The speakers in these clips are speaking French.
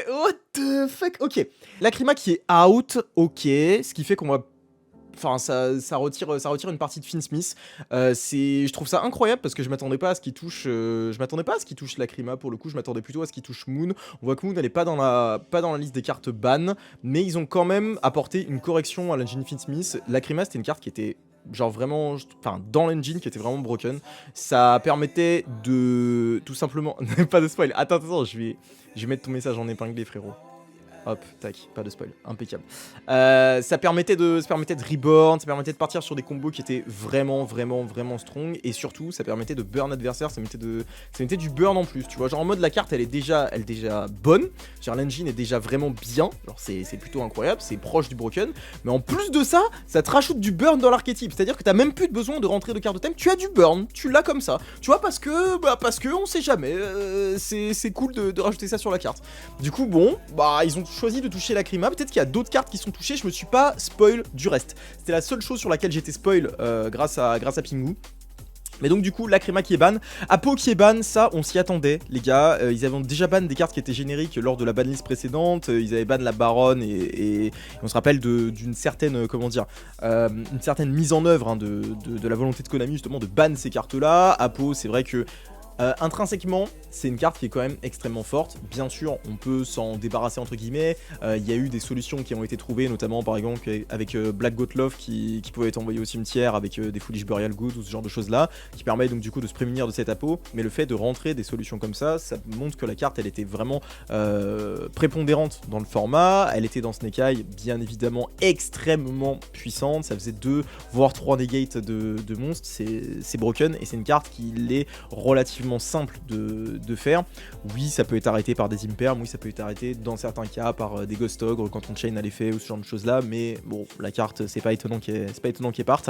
what the fuck. Ok, Lacrima qui est out, ok, ce qui fait qu'on va... Enfin, ça retire une partie de Finsmith. Je trouve ça incroyable parce que je m'attendais pas à ce qu'il touche. Je m'attendais pas à ce qu'il touche Lacrima pour le coup. Je m'attendais plutôt à ce qu'il touche Moon. On voit que Moon elle est pas dans la liste des cartes ban, mais ils ont quand même apporté une correction à l'engine Finsmith. Lacrima c'était une carte qui était genre vraiment, enfin dans l'engine qui était vraiment broken. Ça permettait de tout simplement pas de spoil. Attends, je vais mettre ton message en épinglé frérot. Hop, tac, pas de spoil, impeccable. Ça permettait de reborn, ça permettait de partir sur des combos qui étaient vraiment strong, et surtout ça permettait de burn adversaire, ça mettait du burn en plus, tu vois, genre en mode la carte elle est déjà bonne, genre l'engine est déjà vraiment bien, genre c'est plutôt incroyable, c'est proche du broken, mais en plus de ça, ça te rajoute du burn dans l'archétype, c'est à dire que t'as même plus besoin de rentrer de carte de thème, tu as du burn, tu l'as comme ça, tu vois, parce que on sait jamais, c'est cool de rajouter ça sur la carte. Du coup bon, bah ils ont choisi de toucher Lacrima, peut-être qu'il y a d'autres cartes qui sont touchées, je me suis pas spoil du reste. C'était la seule chose sur laquelle j'étais spoil grâce à Pingu. Mais donc du coup, Lacrima qui est ban, Apo qui est ban, ça on s'y attendait les gars, ils avaient déjà ban des cartes qui étaient génériques lors de la banlist précédente, ils avaient ban la Baronne et on se rappelle d'une certaine, comment dire, une certaine mise en œuvre hein, de la volonté de Konami justement de ban ces cartes là. Apo c'est vrai que intrinsèquement, c'est une carte qui est quand même extrêmement forte. Bien sûr, on peut s'en débarrasser entre guillemets. Il y a eu des solutions qui ont été trouvées, notamment par exemple avec Black Goat Love qui pouvait être envoyé au cimetière avec des Foolish Burial Goods ou ce genre de choses là, qui permet donc du coup de se prémunir de cet apo. Mais le fait de rentrer des solutions comme ça montre que la carte elle était vraiment prépondérante dans le format. Elle était dans Snake Eye, bien évidemment extrêmement puissante. Ça faisait 2 voire 3 negates de monstres. C'est broken et c'est une carte qui est relativement simple de faire. Oui, ça peut être arrêté par des imperms, oui, ça peut être arrêté dans certains cas par des Ghost Ogre quand on chain à l'effet ou ce genre de choses là, mais bon, la carte, c'est pas étonnant qu'elle parte.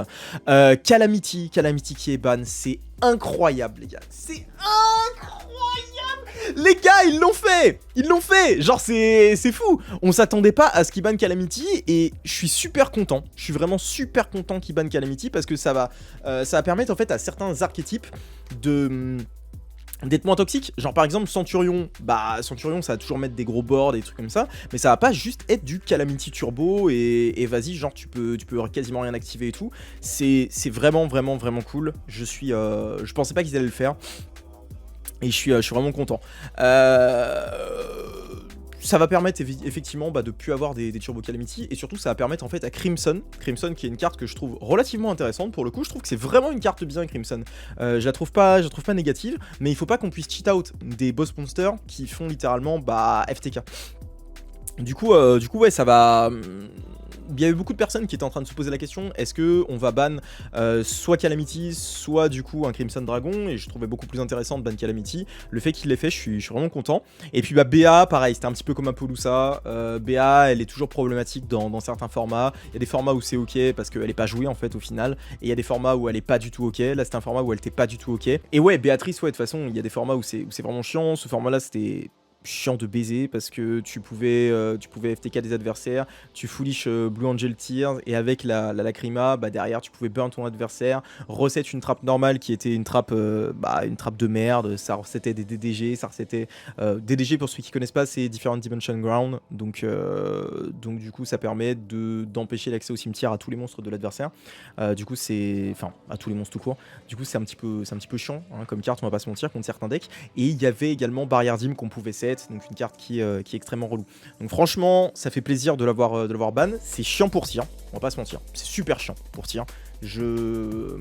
Calamity qui est ban, c'est incroyable, les gars. C'est incroyable! Les gars, ils l'ont fait! Genre, c'est fou! On s'attendait pas à ce qu'ils bannent Calamity et je suis super content. Je suis vraiment super content qu'ils bannent Calamity parce que ça va permettre en fait à certains archétypes d'être moins toxique, genre par exemple Centurion, Centurion ça va toujours mettre des gros boards, des trucs comme ça, mais ça va pas juste être du Calamity Turbo et vas-y genre tu peux quasiment rien activer et tout, c'est vraiment cool, je pensais pas qu'ils allaient le faire, et je suis vraiment content. Ça va permettre effectivement de plus avoir des Turbo Calamity, et surtout ça va permettre en fait à Crimson qui est une carte que je trouve relativement intéressante pour le coup. Je trouve que c'est vraiment une carte bien Crimson. Je la trouve pas négative, mais il faut pas qu'on puisse cheat out des boss monsters qui font littéralement FTK. Du coup ouais, ça va. Il y a eu beaucoup de personnes qui étaient en train de se poser la question, est-ce que on va ban soit Calamity, soit du coup un Crimson Dragon, et je trouvais beaucoup plus intéressant de ban Calamity. Le fait qu'il l'ait fait, je suis vraiment content. Et puis BA, pareil, c'était un petit peu comme Apollousa. BA, elle est toujours problématique dans certains formats. Il y a des formats où c'est ok parce qu'elle est pas jouée en fait au final, et il y a des formats où elle est pas du tout ok. Là c'était un format où elle était pas du tout ok. Et ouais, Béatrice, ouais, de toute façon, il y a des formats où c'est vraiment chiant. Ce format-là, c'était chiant de baiser parce que tu pouvais FTK des adversaires, tu foolish Blue Angel Tears, et avec la Lacrima, derrière tu pouvais burn ton adversaire, reset une trappe normale qui était une trappe de merde, ça resetait des DDG, ça resetait DDG pour ceux qui connaissent pas, c'est Different Dimension Ground, donc du coup ça permet d'empêcher l'accès au cimetière à tous les monstres de l'adversaire, du coup enfin à tous les monstres tout court, du coup c'est un petit peu chiant hein, comme carte, on va pas se mentir, contre certains decks. Et il y avait également Barrière Dim qu'on pouvait set, donc une carte qui est extrêmement relou. Donc franchement, ça fait plaisir de l'avoir ban. C'est chiant pour tir, on va pas se mentir. C'est super chiant pour tir. Je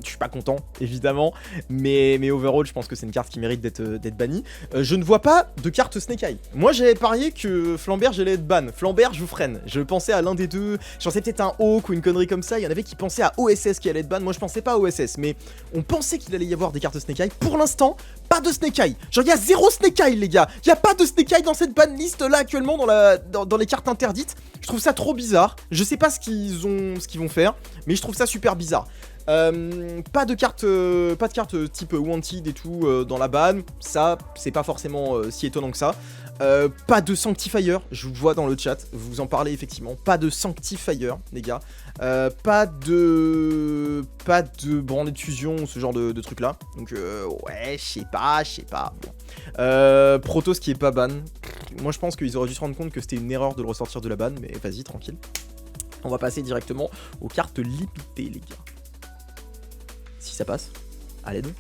suis pas content, évidemment, mais overall, je pense que c'est une carte qui mérite d'être bannie. Je ne vois pas de carte Snake Eye. Moi, j'avais parié que Flamberge allait être ban. Flamberge ou Freine. Je pensais à l'un des deux. Je pensais peut-être un Hawk ou une connerie comme ça. Il y en avait qui pensaient à OSS qui allait être ban. Moi, je pensais pas à OSS, mais on pensait qu'il allait y avoir des cartes Snake Eye. Pour l'instant, pas de Snake Eye. Genre, il y a 0 Snake Eye, les gars. Il y a pas de Snake Eye dans cette ban list là actuellement dans les cartes interdites. Je trouve ça trop bizarre. Je sais pas ce qu'ils vont faire, mais je trouve ça super bizarre. Pas de carte type Wanted et tout dans la ban, ça c'est pas forcément si étonnant que ça. Pas de Sanctifier, je vous vois dans le chat, vous en parlez effectivement, pas de Sanctifier les gars. Pas de pas de branlée de fusion ou ce genre de truc là. Donc ouais, je sais pas. Bon. Protoss qui est pas ban. Moi je pense qu'ils auraient dû se rendre compte que c'était une erreur de le ressortir de la ban, mais vas-y, tranquille. On va passer directement aux cartes limitées, les gars. Si ça passe. Allez donc.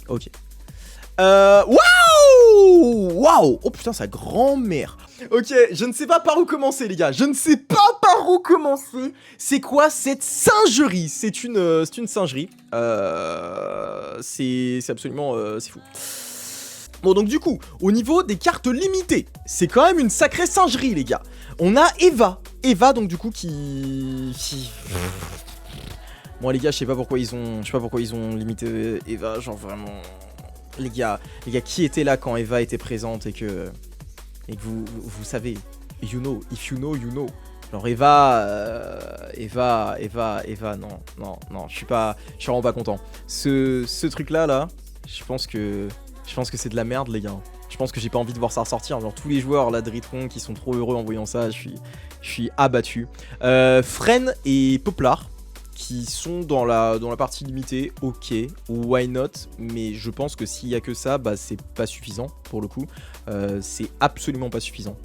Ok. Waouh! Waouh! Oh putain, sa grand-mère. Ok, je ne sais pas par où commencer, les gars. Je ne sais pas par où commencer. C'est quoi cette singerie? C'est une singerie. C'est absolument... c'est fou. Bon, donc du coup, au niveau des cartes limitées, c'est quand même une sacrée singerie, les gars. On a Eva. Eva, donc du coup, qui... Bon, les gars, je sais pas pourquoi ils ont limité Eva, genre vraiment... Les gars, qui était là quand Eva était présente et que vous savez, you know, if you know, you know. Genre Eva, non, je suis vraiment pas content. Ce truc-là, je pense que c'est de la merde, les gars. Je pense que j'ai pas envie de voir ça ressortir. Genre tous les joueurs là de Ritron qui sont trop heureux en voyant ça, je suis abattu. Fren et Poplar, qui sont dans la partie limitée, ok, why not, mais je pense que s'il y a que ça, bah c'est pas suffisant pour le coup, c'est absolument pas suffisant.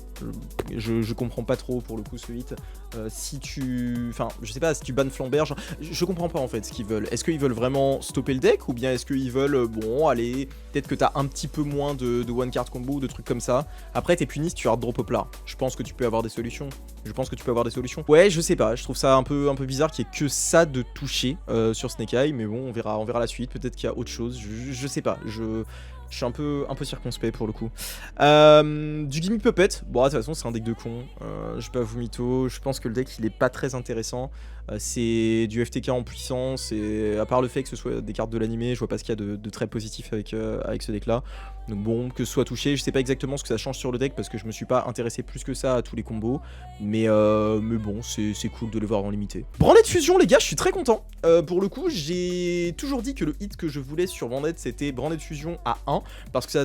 Je comprends pas trop pour le coup ce hit. Enfin, je sais pas, si tu bannes Flamberge, je comprends pas en fait ce qu'ils veulent. Est-ce qu'ils veulent vraiment stopper le deck ou bien est-ce qu'ils veulent, bon, allez, peut-être que t'as un petit peu moins de one card combo ou de trucs comme ça. Après, t'es puni si tu hard drop Poplar. Je pense que tu peux avoir des solutions. Ouais, je sais pas, je trouve ça un peu bizarre qu'il y ait que ça de toucher sur Snake Eye, mais bon, on verra la suite. Peut-être qu'il y a autre chose, je sais pas. Je suis un peu circonspect pour le coup. Du Gimmick Puppet, bon, de toute façon, c'est un deck de con. Je vais pas vous mytho. Je pense que le deck il est pas très intéressant. C'est du FTK en puissance. Et à part le fait que ce soit des cartes de l'animé, je vois pas ce qu'il y a de très positif avec ce deck là. Donc bon, que ce soit touché, je sais pas exactement ce que ça change sur le deck parce que je me suis pas intéressé plus que ça à tous les combos. Mais bon, c'est cool de les voir en limité. Branlée de fusion, les gars, je suis très content. Pour le coup, j'ai toujours dit que le hit que je voulais sur Vendette, c'était Branlée de fusion à 1. Parce que ça...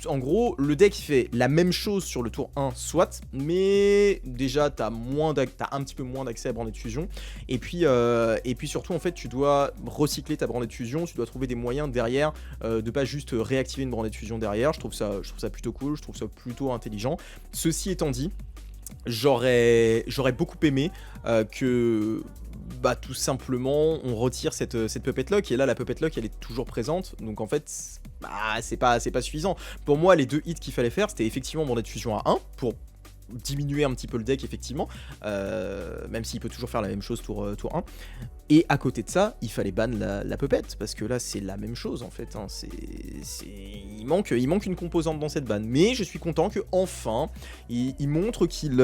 En gros, le deck il fait la même chose sur le tour 1, soit, mais déjà t'as un petit peu moins d'accès à branlée de fusion. Et puis surtout, en fait, tu dois recycler ta branlée de fusion, tu dois trouver des moyens derrière de pas juste réactiver une branlée de fusion derrière. Je trouve ça plutôt cool, je trouve ça plutôt intelligent. Ceci étant dit, j'aurais beaucoup aimé que... Bah tout simplement on retire cette puppet lock et là la puppet lock elle est toujours présente donc en fait bah, c'est pas suffisant. Pour moi les deux hits qu'il fallait faire c'était effectivement Bandit de fusion à 1 pour diminuer un petit peu le deck effectivement même s'il peut toujours faire la même chose tour 1 et à côté de ça il fallait ban la puppet parce que là c'est la même chose en fait hein. Il manque une composante dans cette ban mais je suis content que enfin ils montrent qu'ils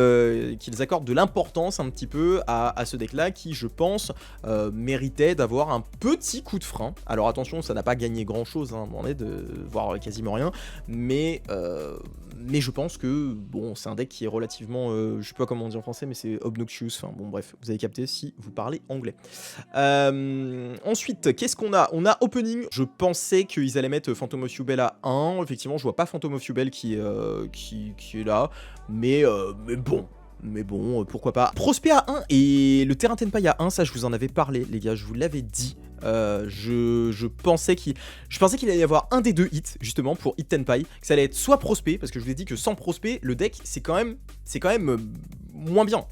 accordent de l'importance un petit peu à ce deck là qui je pense méritait d'avoir un petit coup de frein. Alors attention ça n'a pas gagné grand chose hein, voire quasiment rien mais je pense que bon c'est un deck qui est relativement je sais pas comment on dit en français mais c'est obnoxious, enfin bon bref vous avez capté si vous parlez anglais. Ensuite qu'est-ce qu'on a? On a opening, je pensais qu'ils allaient mettre Phantom of Yubel à 1, effectivement je vois pas Phantom of Yubel qui est là, mais bon, pourquoi pas. Prospect à 1 et le terrain Tenpai à 1, ça je vous en avais parlé les gars, je vous l'avais dit. Je pensais qu'il allait y avoir un des deux hits justement pour hit Tenpai, que ça allait être soit Prospect, parce que je vous ai dit que sans Prospect, le deck c'est quand même moins bien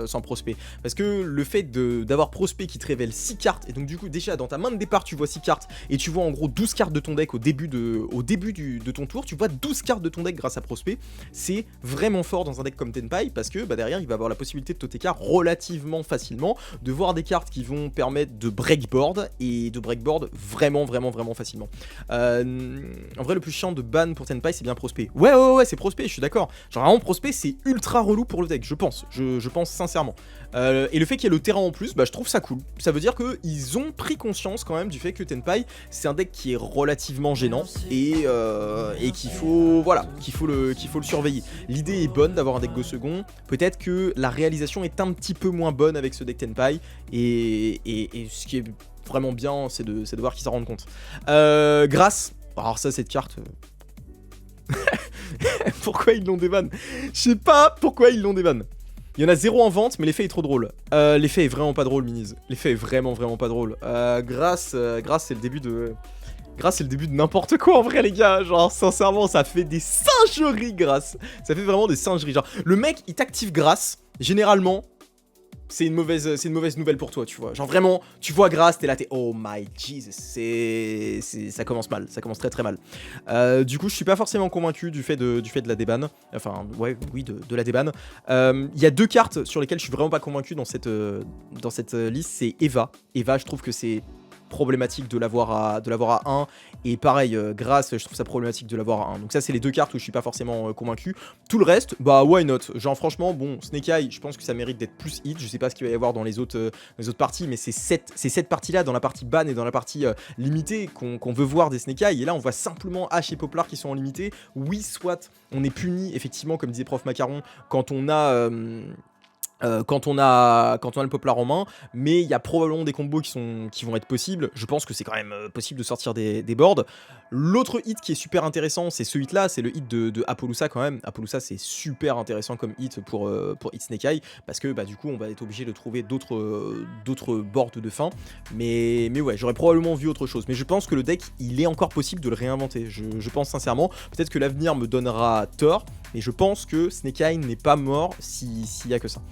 sans Prospect, parce que le fait d'avoir Prospect qui te révèle 6 cartes, et donc du coup déjà dans ta main de départ tu vois 6 cartes, et tu vois en gros 12 cartes de ton deck au début de ton tour, tu vois 12 cartes de ton deck grâce à Prospect, c'est vraiment fort dans un deck comme Tenpai, parce que bah, derrière il va avoir la possibilité de TOTK relativement facilement, de voir des cartes qui vont permettre de breakboard, et de breakboard vraiment facilement. En vrai le plus chiant de ban pour Tenpai c'est bien Prospect. Ouais c'est Prospect, je suis d'accord. Genre vraiment Prospect c'est ultra relou pour le deck, je pense sincèrement. Et le fait qu'il y ait le terrain en plus, bah je trouve ça cool. Ça veut dire qu'ils ont pris conscience quand même du fait que Tenpai c'est un deck qui est relativement gênant et qu'il faut le surveiller. L'idée est bonne d'avoir un deck Go second, peut-être que la réalisation est un petit peu moins bonne avec ce deck Tenpai et ce qui est vraiment bien c'est de voir qu'ils s'en rendent compte. Grâce, alors ça cette carte... Pourquoi ils l'ont déban? Je sais pas pourquoi ils l'ont déban. Il y en a 0 en vente, mais l'effet est trop drôle. L'effet est vraiment pas drôle, Miniz. L'effet est vraiment pas drôle. Grâce, c'est le début de... Grâce, c'est le début de n'importe quoi en vrai, les gars. Genre, sincèrement, ça fait des singeries, Grâce. Ça fait vraiment des singeries. Genre, le mec, il t'active Grâce. Généralement, c'est une mauvaise nouvelle pour toi, tu vois. Genre, vraiment, tu vois Grâce, t'es là, t'es... Oh my Jesus. Ça commence mal. Ça commence très mal. Du coup, je suis pas forcément convaincu du fait de la débanne. Enfin, ouais, oui, de la débanne. Il y a 2 cartes sur lesquelles je suis vraiment pas convaincu dans cette liste. C'est Eva. Eva, je trouve que c'est problématique de l'avoir à 1, et pareil Grâce, je trouve ça problématique de l'avoir à 1, donc ça c'est les 2 cartes où je suis pas forcément convaincu. Tout le reste, bah why not, genre franchement bon, Snake Eye, je pense que ça mérite d'être plus hit, je sais pas ce qu'il va y avoir dans les autres parties, mais c'est cette partie là, dans la partie ban et dans la partie limitée qu'on veut voir des Snake Eye, et là on voit simplement H et Poplar qui sont en limité. Oui, soit on est puni effectivement comme disait Prof Macaron quand on a quand on a le Poplar en main, mais il y a probablement des combos qui vont être possibles. Je pense que c'est quand même possible de sortir des boards. L'autre hit qui est super intéressant, c'est ce hit là, c'est le hit de Apollousa quand même. Apollousa, c'est super intéressant comme hit pour hit Snake Eye, parce que bah, du coup on va être obligé de trouver d'autres boards de fin. Mais ouais, j'aurais probablement vu autre chose. Mais je pense que le deck, il est encore possible de le réinventer. Je pense sincèrement, peut-être que l'avenir me donnera tort, mais je pense que Snake Eye n'est pas mort s'il y a que ça.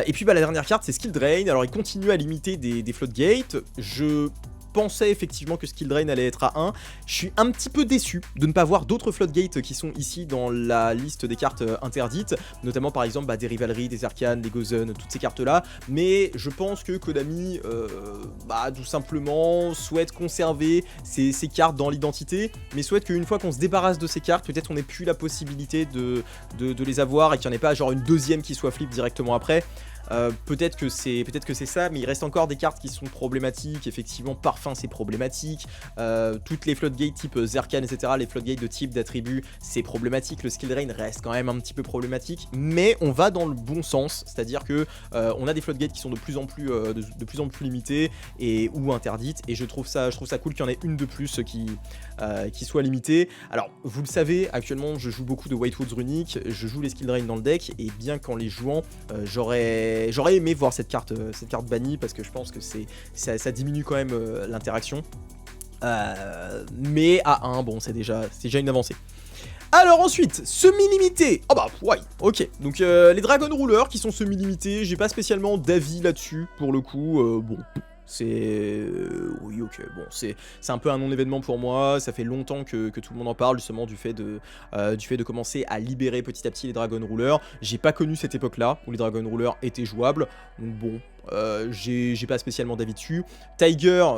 Et puis bah, la dernière carte, c'est Skill Drain. Alors il continue à limiter des floodgates. Je pensais effectivement que Skill Drain allait être à 1. Je suis un petit peu déçu de ne pas voir d'autres floodgates qui sont ici dans la liste des cartes interdites, notamment par exemple bah, des Rivalry, des Arcanes, des Gozen, toutes ces cartes là. Mais je pense que Konami bah, tout simplement souhaite conserver ces cartes dans l'identité, mais souhaite qu'une fois qu'on se débarrasse de ces cartes, peut-être on n'ait plus la possibilité de les avoir, et qu'il n'y en ait pas genre une deuxième qui soit flip directement après. Peut-être que c'est ça, mais il reste encore des cartes qui sont problématiques. Effectivement, Parfum c'est problématique. Toutes les floodgates type Zerkan, etc., les floodgates de type d'attribut, c'est problématique. Le skill drain reste quand même un petit peu problématique, mais on va dans le bon sens, c'est-à-dire que on a des floodgates qui sont de plus en plus limitées ou interdites, et je trouve ça cool qu'il y en ait une de plus qui soit limitée. Alors vous le savez, actuellement je joue beaucoup de Whitewoods Runic, je joue les skill drain dans le deck, et bien qu'en les jouant j'aurais aimé voir cette carte bannie, parce que je pense que ça diminue quand même l'interaction. Mais à 1, bon, c'est déjà une avancée. Alors ensuite, semi-limité. Oh bah ouais, ok. Donc les Dragon Rulers qui sont semi-limités, j'ai pas spécialement d'avis là-dessus pour le coup. Bon, c'est... oui, ok, bon, c'est un peu un non-événement pour moi. Ça fait longtemps que tout le monde en parle, justement, du fait de commencer à libérer petit à petit les Dragon Rulers. J'ai pas connu cette époque-là où les Dragon Rulers étaient jouables, donc bon... j'ai pas spécialement d'avis dessus. Tiger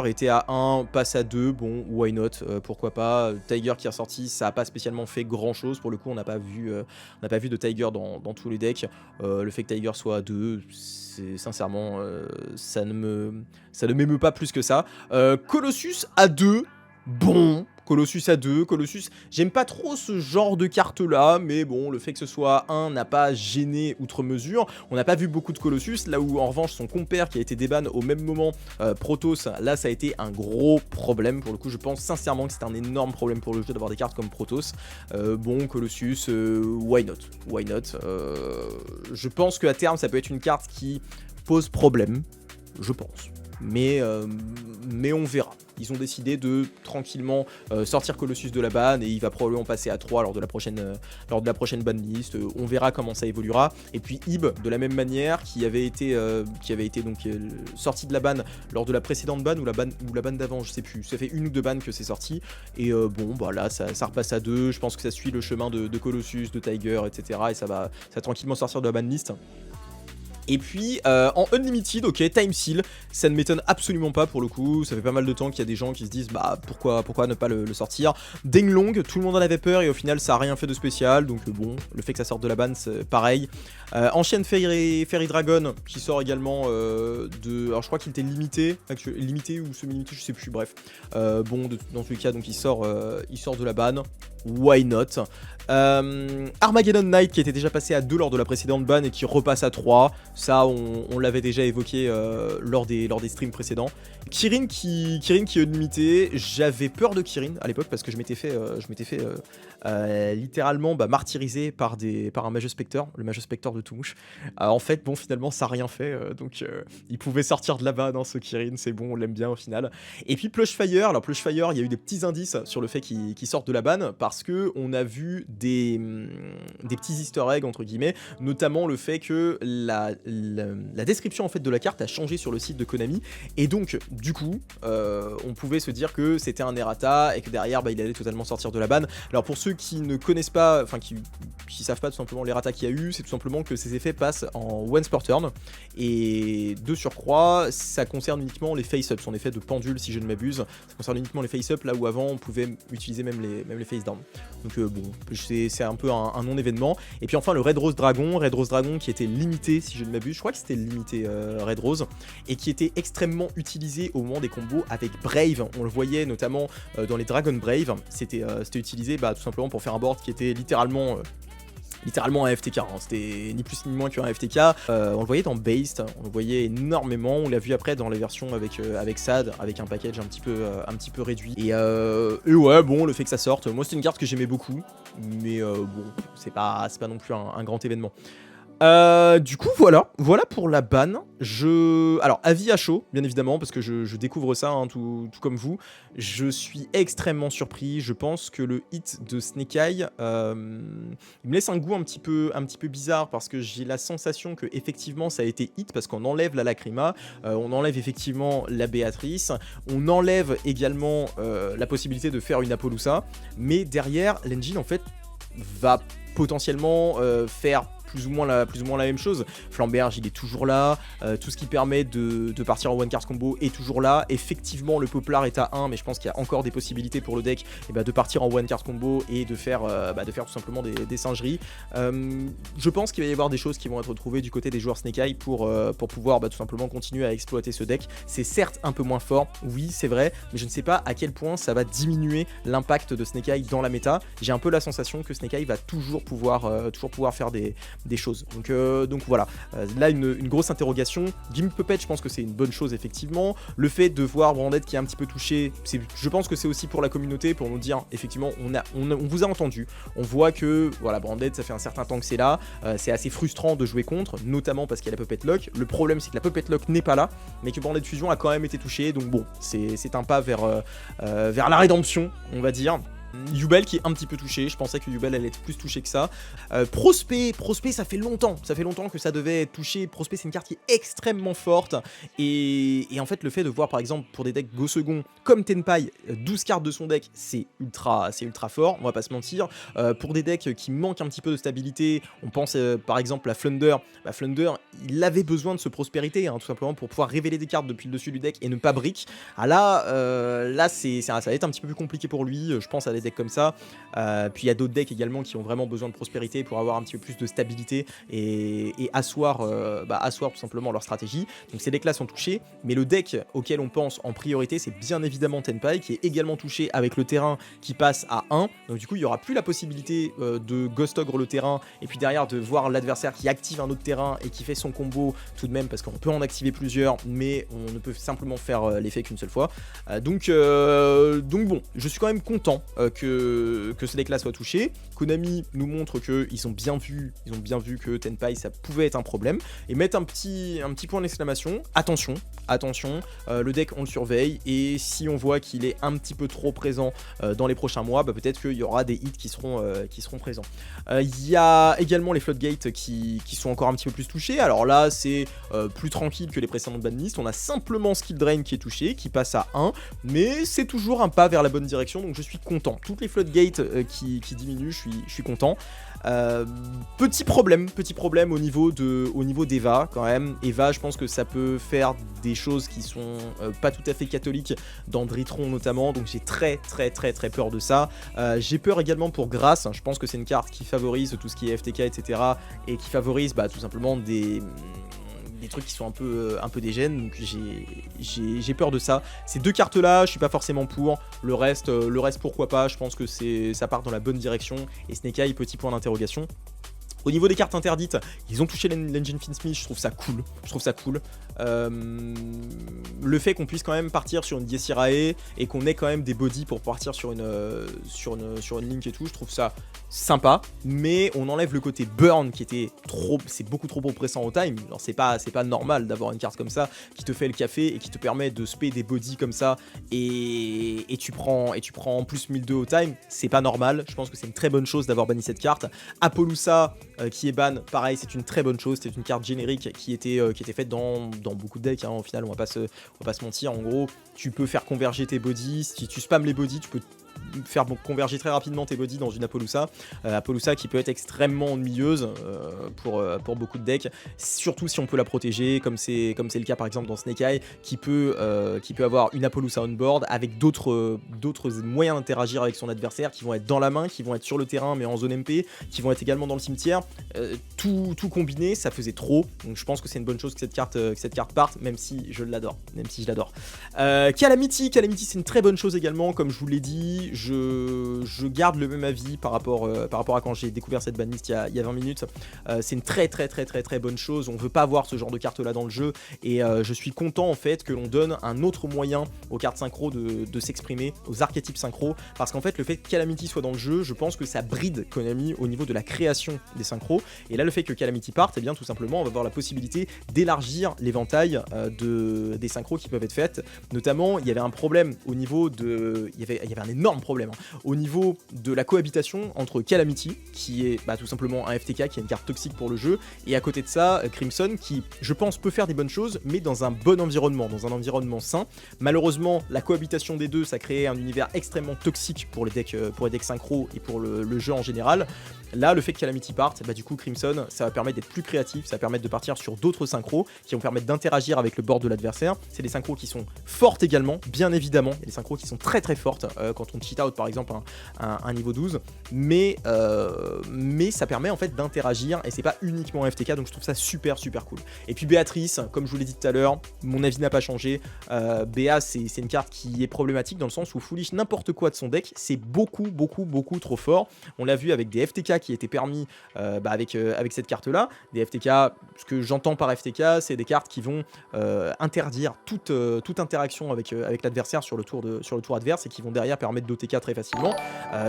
était à 1, passe à 2, bon, why not, pourquoi pas. Tiger qui est ressorti, ça a pas spécialement fait grand chose, pour le coup on n'a pas vu de Tiger dans tous les decks. Le fait que Tiger soit à 2, sincèrement, ça ne m'émeut pas plus que ça. Colossus à 2, bon... Colossus à 2, Colossus, j'aime pas trop ce genre de carte là, mais bon, le fait que ce soit 1 n'a pas gêné outre mesure. On n'a pas vu beaucoup de Colossus, là où en revanche son compère qui a été déban au même moment, Protoss, là ça a été un gros problème. Pour le coup, je pense sincèrement que c'est un énorme problème pour le jeu d'avoir des cartes comme Protoss. Bon, Colossus, why not, je pense qu'à terme ça peut être une carte qui pose problème, je pense. Mais on verra. Ils ont décidé de tranquillement sortir Colossus de la ban, et il va probablement passer à 3 lors de la prochaine banlist. On verra comment ça évoluera. Et puis Ib, de la même manière, qui avait été donc sorti de la ban lors de la précédente ban ou la ban d'avant, je sais plus. Ça fait 1 ou 2 bans que c'est sorti. Et bon, bah là, ça repasse à 2. Je pense que ça suit le chemin de Colossus, de Tiger, etc. Et ça va tranquillement sortir de la banlist. Et puis en Unlimited, ok, Time Seal, ça ne m'étonne absolument pas pour le coup. Ça fait pas mal de temps qu'il y a des gens qui se disent bah pourquoi ne pas le sortir. Denglong, tout le monde en avait peur et au final ça a rien fait de spécial, donc bon, le fait que ça sorte de la ban, c'est pareil. Ancienne Fairy Dragon qui sort également alors je crois qu'il était limité ou semi-limité, je sais plus, bref. Bon, dans tous les cas, donc il sort de la ban. Why not. Armageddon Knight qui était déjà passé à 2 lors de la précédente ban et qui repasse à 3. Ça, on l'avait déjà évoqué lors des streams précédents. Kirin qui est unlimité, j'avais peur de Kirin à l'époque parce que je m'étais fait littéralement martyriser par un Magus Spectre, le Magus Spectre de Toumouche. En fait, bon, finalement, ça n'a rien fait, donc il pouvait sortir de là-bas dans ce Kirin, c'est bon, on l'aime bien au final. Et puis Plushfire, alors Plushfire, il y a eu des petits indices sur le fait qu'il sorte de la banne parce que on a vu des petits easter eggs entre guillemets, notamment le fait que la description en fait de la carte a changé sur le site de Konami, et donc du coup on pouvait se dire que c'était un errata et que derrière il allait totalement sortir de la banne. Alors pour ceux qui ne connaissent pas, enfin qui savent pas tout simplement l'errata qu'il y a eu, c'est tout simplement que ces effets passent en once per turn, et de surcroît ça concerne uniquement les face-ups, son effet de pendule si je ne m'abuse, ça concerne uniquement les face-ups là où avant on pouvait utiliser même les face-down. Donc bon, c'est un peu un non-événement. Et puis enfin le Red Rose Dragon qui était limité si je ne m'abuse, je crois que c'était limité Red Rose, et qui était extrêmement utilisé au moment des combos avec Brave. On le voyait notamment dans les Dragon Brave, c'était utilisé tout simplement pour faire un board qui était littéralement un FTK, hein. C'était ni plus ni moins qu'un FTK. On le voyait dans Based, on le voyait énormément, on l'a vu après dans les versions avec SAD, avec un package un petit peu réduit. Et ouais, bon, le fait que ça sorte, moi c'est une carte que j'aimais beaucoup, mais bon, c'est pas non plus un grand événement. Du coup voilà pour la ban. Alors avis à chaud bien évidemment parce que je découvre ça hein, tout comme vous. Je suis extrêmement surpris. Je pense que le hit de Snake Eye il me laisse un goût un petit peu bizarre parce que j'ai la sensation que effectivement ça a été hit parce qu'on enlève la Lacrima, on enlève effectivement la Béatrice, on enlève également la possibilité de faire une Apollousa, mais derrière l'engine en fait va potentiellement faire plus ou moins la même chose. Flamberge il est toujours là, tout ce qui permet de partir en one card combo est toujours là. Effectivement le Poplar est à 1, mais je pense qu'il y a encore des possibilités pour le deck de partir en one card combo et de faire tout simplement des singeries. Je pense qu'il va y avoir des choses qui vont être retrouvées du côté des joueurs Snake Eye pour pouvoir tout simplement continuer à exploiter ce deck. C'est certes un peu moins fort, oui c'est vrai, mais je ne sais pas à quel point ça va diminuer l'impact de Snake Eye dans la méta. J'ai un peu la sensation que Snake Eye va toujours pouvoir faire des choses. Donc voilà, là une grosse interrogation. Gimmick Puppet, je pense que c'est une bonne chose effectivement. Le fait de voir Branded qui est un petit peu touché, je pense que c'est aussi pour la communauté, pour nous dire effectivement on vous a entendu, on voit que voilà Branded ça fait un certain temps que c'est là, c'est assez frustrant de jouer contre, notamment parce qu'il y a la Puppet Lock. Le problème c'est que la Puppet Lock n'est pas là, mais que Branded Fusion a quand même été touché, donc bon c'est un pas vers la rédemption on va dire. Yubel qui est un petit peu touché, je pensais que Yubel allait être plus touché que ça. Prospect, ça fait longtemps que ça devait être touché. Prospect c'est une carte qui est extrêmement forte, et en fait le fait de voir par exemple pour des decks Go Second comme Tenpai 12 cartes de son deck, c'est ultra fort, on va pas se mentir. Pour des decks qui manquent un petit peu de stabilité, on pense par exemple à Flunder. Flunder il avait besoin de ce prospérité hein, tout simplement pour pouvoir révéler des cartes depuis le dessus du deck et ne pas brick. Là ça va être un petit peu plus compliqué pour lui, je pense à des decks comme ça. Puis il y a d'autres decks également qui ont vraiment besoin de prospérité pour avoir un petit peu plus de stabilité et asseoir tout simplement leur stratégie. Donc ces decks là sont touchés, mais le deck auquel on pense en priorité c'est bien évidemment Tenpai qui est également touché avec le terrain qui passe à 1. Donc du coup il n'y aura plus la possibilité de Ghost Ogre le terrain et puis derrière de voir l'adversaire qui active un autre terrain et qui fait son combo tout de même, parce qu'on peut en activer plusieurs mais on ne peut simplement faire l'effet qu'une seule fois. Donc bon, je suis quand même content que ce deck là soit touché. Konami nous montre qu'ils ont bien vu que Tenpai ça pouvait être un problème et mettre un petit point d'exclamation. Attention, le deck on le surveille, et si on voit qu'il est un petit peu trop présent dans les prochains mois, peut-être qu'il y aura des hits qui seront présents. Il y a également les Floodgates qui sont encore un petit peu plus touchés. Alors là c'est plus tranquille que les précédentes banlistes, on a simplement Skill Drain qui est touché, qui passe à 1, mais c'est toujours un pas vers la bonne direction, donc je suis content. Toutes les Floodgates qui diminuent, je suis content. Petit problème au niveau d'Eva quand même. Eva, je pense que ça peut faire des choses qui sont pas tout à fait catholiques dans Dritron notamment, donc j'ai très peur de ça. J'ai peur également pour Grâce, je pense que c'est une carte qui favorise tout ce qui est FTK etc, et qui favorise tout simplement des trucs qui sont un peu dégènes, donc j'ai peur de ça. Ces deux cartes là je suis pas forcément pour, le reste pourquoi pas, je pense que ça part dans la bonne direction, et Snake Eye petit point d'interrogation. Au niveau des cartes interdites, ils ont touché l'engine Finsmith, je trouve ça cool. Le fait qu'on puisse quand même partir sur une Diesirae et qu'on ait quand même des bodies pour partir sur une Link et tout, je trouve ça sympa. Mais on enlève le côté burn qui était c'est beaucoup trop oppressant au time. C'est pas normal d'avoir une carte comme ça qui te fait le café et qui te permet de spé des bodies comme ça et tu prends en plus 1002 au time. C'est pas normal. Je pense que c'est une très bonne chose d'avoir banni cette carte. Apollousa qui est ban, pareil, c'est une très bonne chose. C'était une carte générique qui était faite dans beaucoup de decks. Hein. Au final, on va pas se mentir. En gros, tu peux faire converger tes bodies. Si tu spams les bodies, tu peux faire converger très rapidement tes bodies dans une Apollousa. Apollousa qui peut être extrêmement ennuyeuse pour beaucoup de decks, surtout si on peut la protéger, comme c'est le cas par exemple dans Snake Eye, qui peut avoir une Apollousa on board avec d'autres moyens d'interagir avec son adversaire, qui vont être dans la main, qui vont être sur le terrain mais en zone MP, qui vont être également dans le cimetière. Tout combiné, ça faisait trop. Donc je pense que c'est une bonne chose que cette carte parte, même si je l'adore. Calamity, c'est une très bonne chose également, comme je vous l'ai dit. Je garde le même avis par rapport à quand j'ai découvert cette banlist il y a 20 minutes. C'est une très bonne chose. On veut pas avoir ce genre de carte là dans le jeu et je suis content en fait que l'on donne un autre moyen aux cartes synchro de s'exprimer, aux archétypes synchro, parce qu'en fait le fait que Calamity soit dans le jeu, je pense que ça bride Konami au niveau de la création des synchros, et là le fait que Calamity parte, et bien tout simplement on va avoir la possibilité d'élargir l'éventail des synchros qui peuvent être faites. Notamment il y avait un problème au niveau de... Il y avait un énorme problème au niveau de la cohabitation entre Calamity, qui est tout simplement un FTK, qui est une carte toxique pour le jeu, et à côté de ça, Crimson, qui je pense peut faire des bonnes choses, mais dans un bon environnement, dans un environnement sain. Malheureusement, la cohabitation des deux, ça créait un univers extrêmement toxique pour les decks synchro et pour le jeu en général. Là, le fait que Calamity parte, du coup Crimson, ça va permettre d'être plus créatif, ça va permettre de partir sur d'autres synchros qui vont permettre d'interagir avec le board de l'adversaire. C'est des synchros qui sont fortes également, bien évidemment. Il y a des synchros qui sont très fortes quand on cheat out par exemple un niveau 12, mais ça permet en fait d'interagir et c'est pas uniquement un FTK, donc je trouve ça super cool. Et puis Béatrice, comme je vous l'ai dit tout à l'heure, mon avis n'a pas changé. Béa, c'est une carte qui est problématique dans le sens où foolish n'importe quoi de son deck, c'est beaucoup trop fort. On l'a vu avec des FTK qui étaient permis avec cette carte là. Des FTK, ce que j'entends par FTK, c'est des cartes qui vont interdire toute interaction avec l'adversaire sur le tour adverse et qui vont derrière permettre d'OTK très facilement.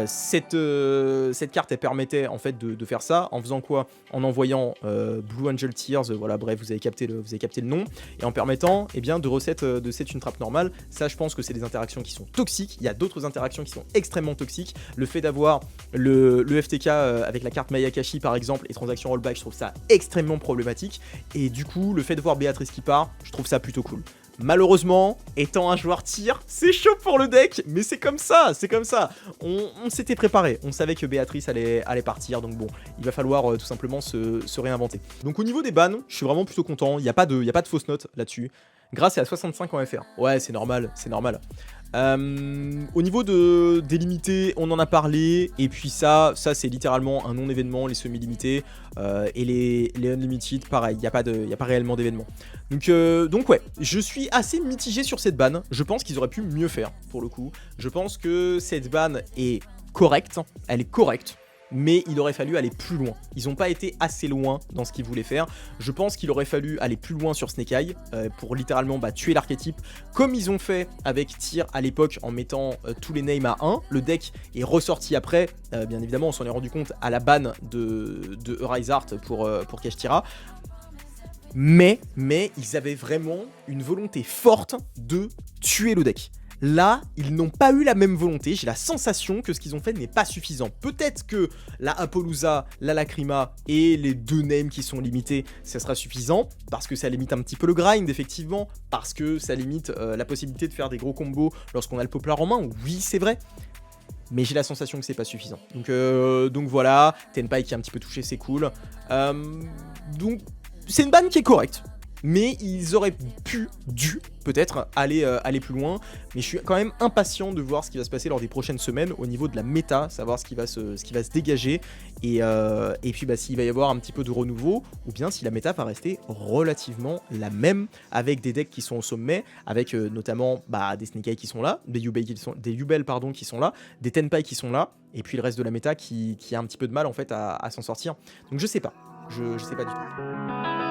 Cette carte elle permettait en fait de faire ça en faisant quoi? En envoyant Blue Angel Tears, voilà, bref, vous avez capté le nom, et en permettant de reset une trappe normale. Ça, je pense que c'est des interactions qui sont toxiques. Il y a d'autres interactions qui sont extrêmement toxiques. Le fait d'avoir le FTK avec la carte Mayakashi par exemple et transaction rollback, je trouve ça extrêmement problématique, et du coup le fait de voir Béatrice qui part, je trouve ça plutôt cool. Malheureusement, étant un joueur tir, c'est chaud pour le deck, mais c'est comme ça. On s'était préparé, on savait que Béatrice allait partir, donc bon, il va falloir tout simplement se réinventer. Donc au niveau des bans, je suis vraiment plutôt content, il n'y a pas de fausse note là-dessus. Grâce à 65 en FR. Ouais, c'est normal. Au niveau des limités, on en a parlé, et puis ça c'est littéralement un non-événement, les semi-limités, et les unlimited, pareil, il n'y a pas réellement d'événement. Donc ouais, je suis assez mitigé sur cette ban, je pense qu'ils auraient pu mieux faire, pour le coup. Je pense que cette ban est correcte, elle est correcte, mais il aurait fallu aller plus loin. Ils n'ont pas été assez loin dans ce qu'ils voulaient faire. Je pense qu'il aurait fallu aller plus loin sur Snake Eye pour littéralement tuer l'archétype, comme ils ont fait avec Tyr à l'époque en mettant tous les names à 1. Le deck est ressorti après, bien évidemment on s'en est rendu compte à la ban de Eurizart pour Kashtira. Mais ils avaient vraiment une volonté forte de tuer le deck. Là, ils n'ont pas eu la même volonté, j'ai la sensation que ce qu'ils ont fait n'est pas suffisant. Peut-être que la Apollousa, la Lacrima et les deux names qui sont limités, ça sera suffisant, parce que ça limite un petit peu le grind, effectivement, parce que ça limite la possibilité de faire des gros combos lorsqu'on a le poplar en main, oui, c'est vrai. Mais j'ai la sensation que c'est pas suffisant. Donc voilà, Tenpai qui est un petit peu touché, c'est cool. Donc c'est une ban qui est correcte. mais ils auraient dû peut-être aller plus loin, mais je suis quand même impatient de voir ce qui va se passer lors des prochaines semaines au niveau de la méta, savoir ce qui va se dégager, et puis bah, s'il va y avoir un petit peu de renouveau, ou bien si la méta va rester relativement la même, avec des decks qui sont au sommet, avec notamment bah, des Snake Eye qui sont là, des Yubel pardon, qui sont là, des Tenpai qui sont là, et puis le reste de la méta qui a un petit peu de mal en fait à s'en sortir. Donc je sais pas, je sais pas du tout.